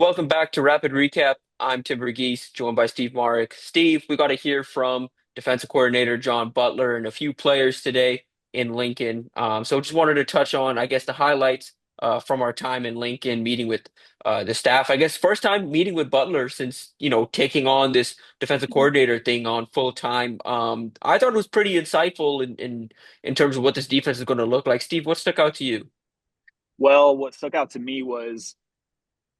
Welcome back to Rapid Recap. I'm Tim Verghese, joined by Steve Marik. Steve, we got to hear from defensive coordinator John Butler and a few players today in Lincoln. So just wanted to touch on, I guess, the highlights from our time in Lincoln, meeting with the staff. I guess first time meeting with Butler since, taking on this defensive coordinator thing on full time. I thought it was pretty insightful in terms of what this defense is going to look like. Steve, what stuck out to you? Well, what stuck out to me was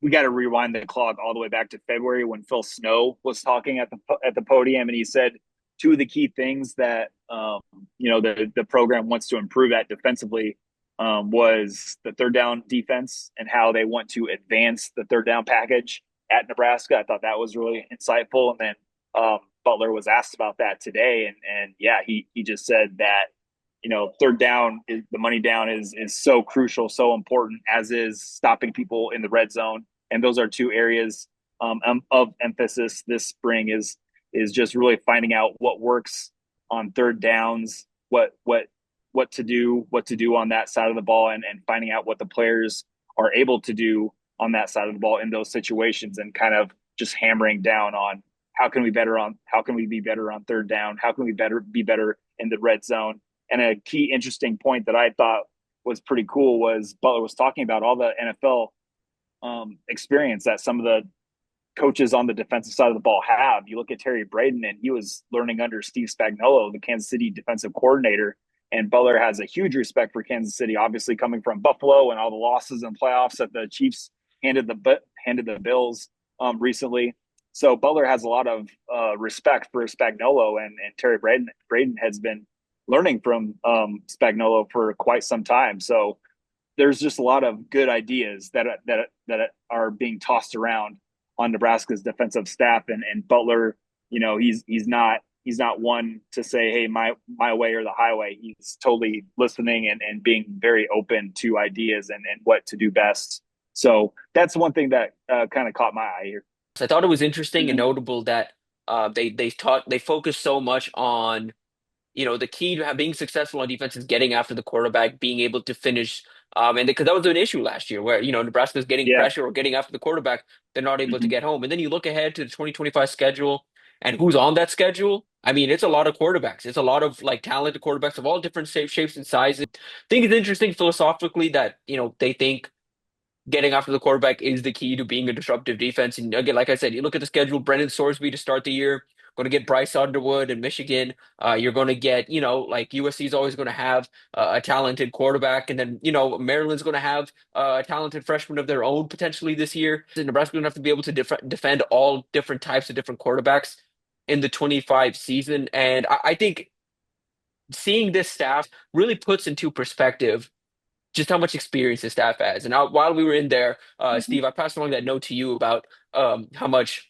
we got to rewind the clock all the way back to February when Phil Snow was talking at the podium, and he said two of the key things that the program wants to improve at defensively was the third down defense and how they want to advance the third down package at Nebraska. I thought that was really insightful, and then Butler was asked about that today, and yeah, he just said that third down is the money down is so crucial, so important, as is stopping people in the red zone. And those are two areas of emphasis this spring is just really finding out what works on third downs, what to do on that side of the ball, and finding out what the players are able to do on that side of the ball in those situations, and kind of just hammering down on how can we be better on third down, how can we be better in the red zone. And a key interesting point that I thought was pretty cool was Butler was talking about all the NFL experience that some of the coaches on the defensive side of the ball have. You look at Terry Braden, and he was learning under Steve Spagnuolo, the Kansas City defensive coordinator. And Butler has a huge respect for Kansas City, obviously coming from Buffalo and all the losses in playoffs that the Chiefs handed the Bills recently. So Butler has a lot of respect for Spagnuolo, and Terry Braden has been learning from Spagnuolo for quite some time. So there's just a lot of good ideas that are being tossed around on Nebraska's defensive staff, and Butler, he's not one to say, hey, my way or the highway. He's totally listening and being very open to ideas and what to do best. So that's one thing that kind of caught my eye here. So I thought it was interesting and Mm-hmm. notable that they focus so much on the key to being successful on defense is getting after the quarterback, being able to finish. And because that was an issue last year where, Nebraska's getting Yeah. pressure or getting after the quarterback, they're not able to Mm-hmm. get home. And then you look ahead to the 2025 schedule and who's on that schedule. I mean, it's a lot of quarterbacks. It's a lot of like talented quarterbacks of all different shapes and sizes. I think it's interesting philosophically that, they think getting after the quarterback is the key to being a disruptive defense. And again, like I said, you look at the schedule, Brendan Sorsby to start the year, going to get Bryce Underwood in Michigan. You're going to get, like USC is always going to have a talented quarterback. And then, Maryland's going to have a talented freshman of their own potentially this year. And Nebraska's going to have to be able to defend all different types of different quarterbacks in the 25 season. And I think seeing this staff really puts into perspective just how much experience the staff has. And while we were in there, Mm-hmm. Steve, I passed along that note to you about how much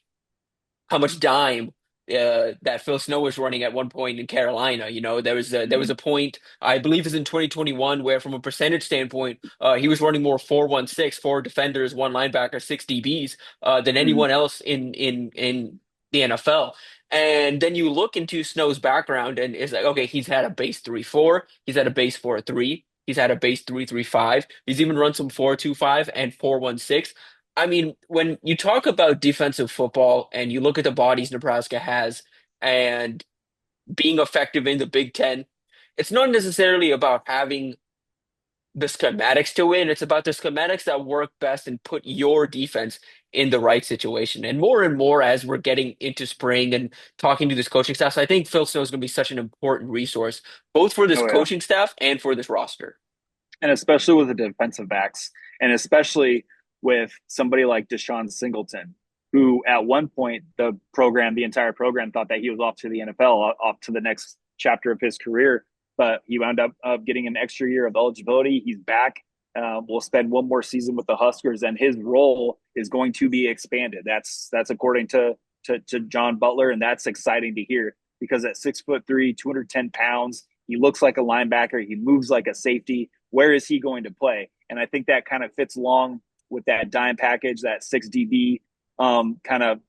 dime that Phil Snow was running at one point in Carolina. There was a point I believe is in 2021 where, from a percentage standpoint, he was running more 4-1-6, four defenders, one linebacker, six DBs than Mm-hmm. anyone else in the NFL. And then you look into Snow's background, and it's like, okay, he's had a base 3-4, he's had a base 4-3. He's had a base 3-3-5. He's even run some 4-2-5 and 4-1-6. I mean, when you talk about defensive football and you look at the bodies Nebraska has and being effective in the Big Ten, it's not necessarily about having the schematics to win. It's about the schematics that work best and put your defense in the right situation. And more as we're getting into spring and talking to this coaching staff, so I think Phil Snow is going to be such an important resource, both for this Oh yeah. coaching staff and for this roster. And especially with the defensive backs, and especially with somebody like DeShon Singleton, who at one point the entire program thought that he was off to the NFL, off to the next chapter of his career, but he wound up getting an extra year of eligibility. He's back. Will spend one more season with the Huskers, and his role is going to be expanded. That's according to John Butler, and that's exciting to hear because at 6'3", 210 pounds, he looks like a linebacker. He moves like a safety. Where is he going to play? And I think that kind of fits along with that dime package, that 6 DB kind of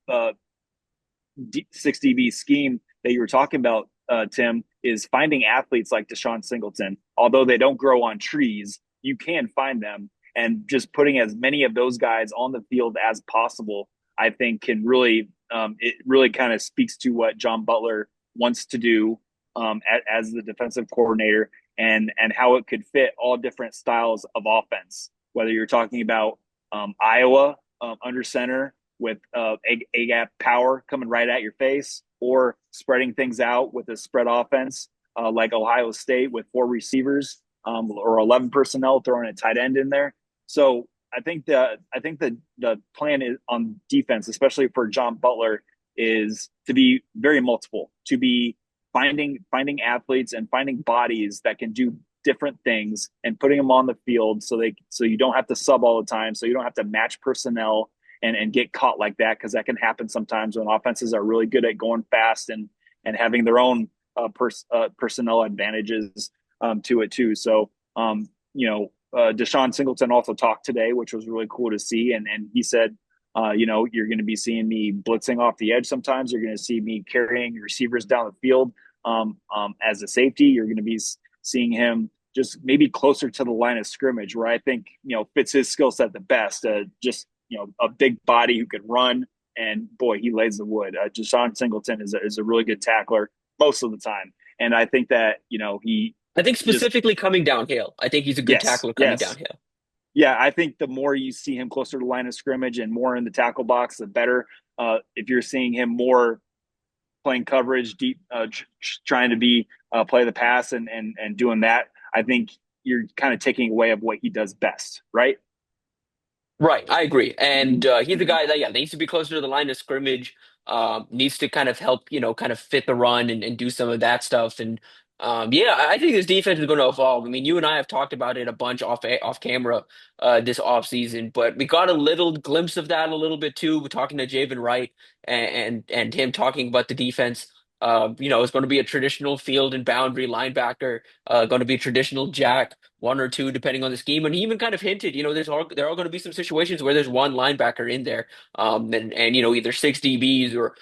6 DB scheme that you were talking about, Tim, is finding athletes like DeShon Singleton. Although they don't grow on trees, you can find them. and just putting as many of those guys on the field as possible, I think can really it really kind of speaks to what John Butler wants to do as the defensive coordinator, and how it could fit all different styles of offense. Whether you're talking about Iowa under center with a gap power coming right at your face, or spreading things out with a spread offense like Ohio State with 4 receivers or 11 personnel, throwing a tight end in there. So I think the plan is on defense, especially for John Butler, is to be very multiple, to be finding athletes and finding bodies that can do different things and putting them on the field so you don't have to sub all the time, so you don't have to match personnel and get caught like that, because that can happen sometimes when offenses are really good at going fast and having their own personnel advantages to it too. So DeShon Singleton also talked today, which was really cool to see, and he said, you're going to be seeing me blitzing off the edge sometimes. You're going to see me carrying receivers down the field as a safety. You're going to be seeing him just maybe closer to the line of scrimmage, where I think fits his skill set the best. Just a big body who can run, and boy, he lays the wood. DeShon Singleton is a really good tackler most of the time, and I think that he I think just specifically coming downhill. I think he's a good yes, tackler coming yes. downhill. Yeah, I think the more you see him closer to the line of scrimmage and more in the tackle box, the better. If you're seeing him more playing coverage, deep, trying to be play the pass and doing that, I think you're kind of taking away of what he does best, right? Right, I agree. And he's a Mm-hmm. guy that, yeah, needs to be closer to the line of scrimmage, needs to kind of help, kind of fit the run and do some of that stuff. And yeah, I think this defense is going to evolve. I mean, you and I have talked about it a bunch off camera this off season, but we got a little glimpse of that a little bit too. We're talking to Javin Wright and him talking about the defense. It's going to be a traditional field and boundary linebacker, going to be a traditional jack, one or two, depending on the scheme. And he even kind of hinted, there are going to be some situations where there's one linebacker in there, and either six DBs or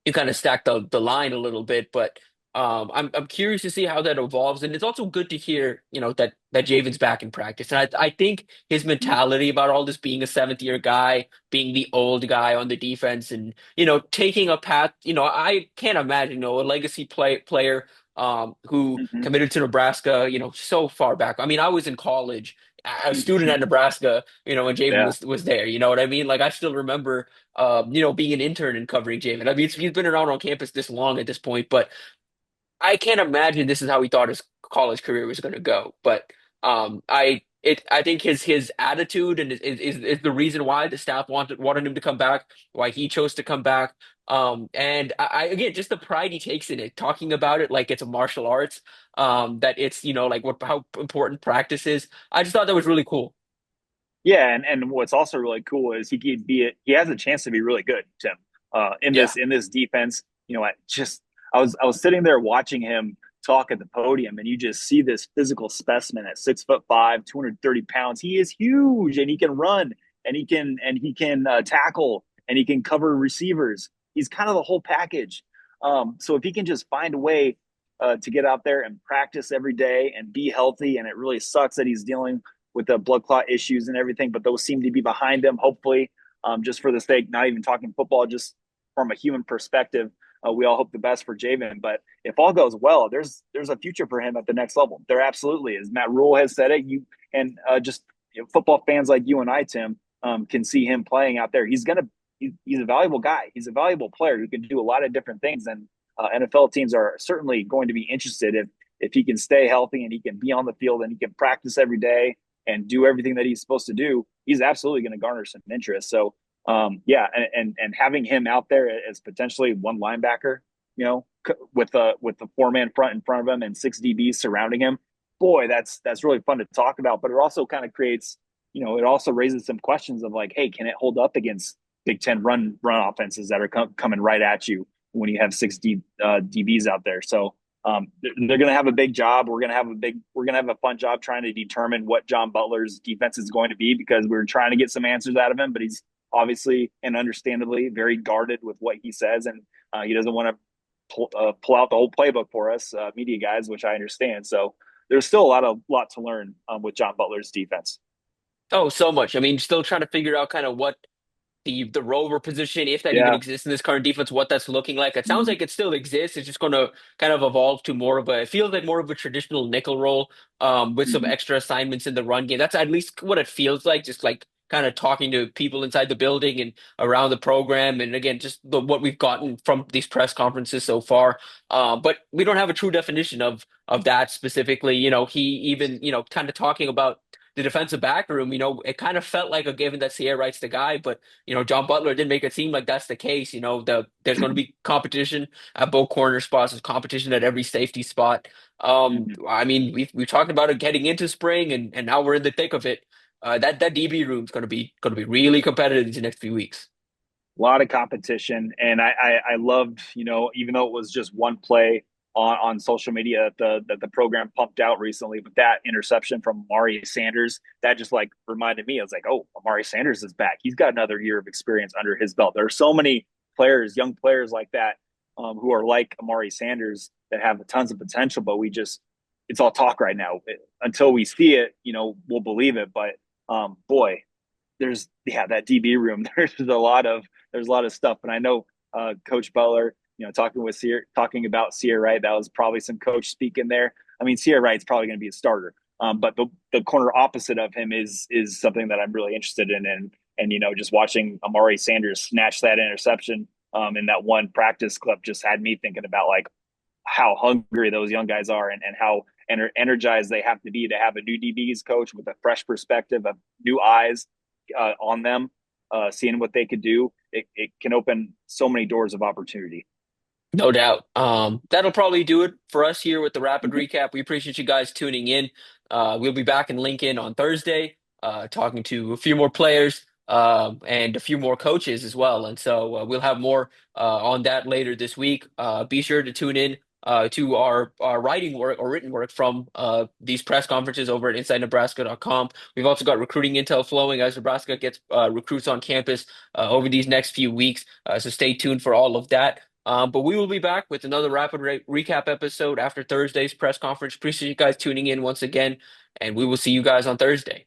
you kind of stack the line a little bit. But I'm curious to see how that evolves, and it's also good to hear that Javen's back in practice, and I think his mentality about all this, being a seventh year guy, being the old guy on the defense, and taking a path. I can't imagine a legacy player who Mm-hmm. committed to Nebraska, so far back. I mean, I was in college, a student at Nebraska, when Javen Yeah. was there. You know what I mean? Like I still remember being an intern and covering Javin. I mean, he's been around on campus this long at this point, but I can't imagine this is how he thought his college career was going to go. But I think his attitude and is the reason why the staff wanted him to come back, why he chose to come back. And again, just the pride he takes in it, talking about it like it's a martial arts, that it's like how important practice is. I just thought that was really cool. Yeah, and what's also really cool is he has a chance to be really good, Tim. In Yeah. this defense, I was sitting there watching him talk at the podium, and you just see this physical specimen at 6'5", 230 pounds. He is huge, and he can run, and he can tackle, and he can cover receivers. He's kind of the whole package. So if he can just find a way to get out there and practice every day and be healthy, and it really sucks that he's dealing with the blood clot issues and everything, but those seem to be behind him, hopefully, just for the sake, not even talking football, just from a human perspective. We all hope the best for Javin, but if all goes well, there's a future for him at the next level. There absolutely is. Matt Rule has said it. You and just football fans like you and I, Tim, can see him playing out there. He's a valuable guy. He's a valuable player who can do a lot of different things, and NFL teams are certainly going to be interested if he can stay healthy and he can be on the field and he can practice every day and do everything that he's supposed to do. He's absolutely going to garner some interest. So yeah, and having him out there as potentially one linebacker, with the 4-man front in front of him and 6 DBs surrounding him, boy, that's really fun to talk about. But it also kind of creates, it also raises some questions of like, hey, can it hold up against Big Ten run offenses that are coming right at you when you have 6 DBs out there? So they're going to have a big job. We're going to have a fun job trying to determine what John Butler's defense is going to be, because we're trying to get some answers out of him, but he's obviously and understandably very guarded with what he says, and he doesn't want to pull out the whole playbook for us media guys, which I understand. So there's still a lot to learn with John Butler's defense. Oh, so much. I mean, still trying to figure out kind of what the rover position, if that even Yeah. exists in this current defense, what that's looking like. It sounds Mhm. like it still exists. It's just going to kind of evolve to more of a, it feels like more of a traditional nickel role, with some Mhm. extra assignments in the run game. That's at least what it feels like, just like kind of talking to people inside the building and around the program. And again, just what we've gotten from these press conferences so far. But we don't have a true definition of that specifically. He even, kind of talking about the defensive back room, it kind of felt like a given that Sierra Wright's the guy, but John Butler didn't make it seem like that's the case. There's going to be competition at both corner spots. There's competition at every safety spot. Mhm. I mean, we've talked about it getting into spring, and now we're in the thick of it. That DB room is going to be really competitive these next few weeks. A lot of competition, and I loved, even though it was just one play on social media that the program pumped out recently, but that interception from Amari Sanders, that just like reminded me. I was like, oh, Amari Sanders is back. He's got another year of experience under his belt. There are so many players, young players like that, who are like Amari Sanders that have tons of potential, but it's all talk right now. Until we see it, we'll believe it. But boy, there's that DB room. There's a lot of stuff, and I know Coach Butler, talking about Sierra Wright, that was probably some coach speak in there. I mean, Sierra Wright's probably going to be a starter, but the corner opposite of him is something that I'm really interested in, and just watching Amari Sanders snatch that interception in that one practice clip just had me thinking about like how hungry those young guys are and how energized they have to have a new DBs coach with a fresh perspective of new eyes on them, seeing what they could do. It can open so many doors of opportunity. No doubt. That'll probably do it for us here with the rapid recap. We appreciate you guys tuning in. We'll be back in Lincoln on Thursday, talking to a few more players, and a few more coaches as well. And so we'll have more on that later this week. Be sure to tune in to our writing work or written work from these press conferences over at InsideNebraska.com. We've also got recruiting intel flowing as Nebraska gets recruits on campus over these next few weeks. So stay tuned for all of that. But we will be back with another rapid recap episode after Thursday's press conference. Appreciate you guys tuning in once again, and we will see you guys on Thursday.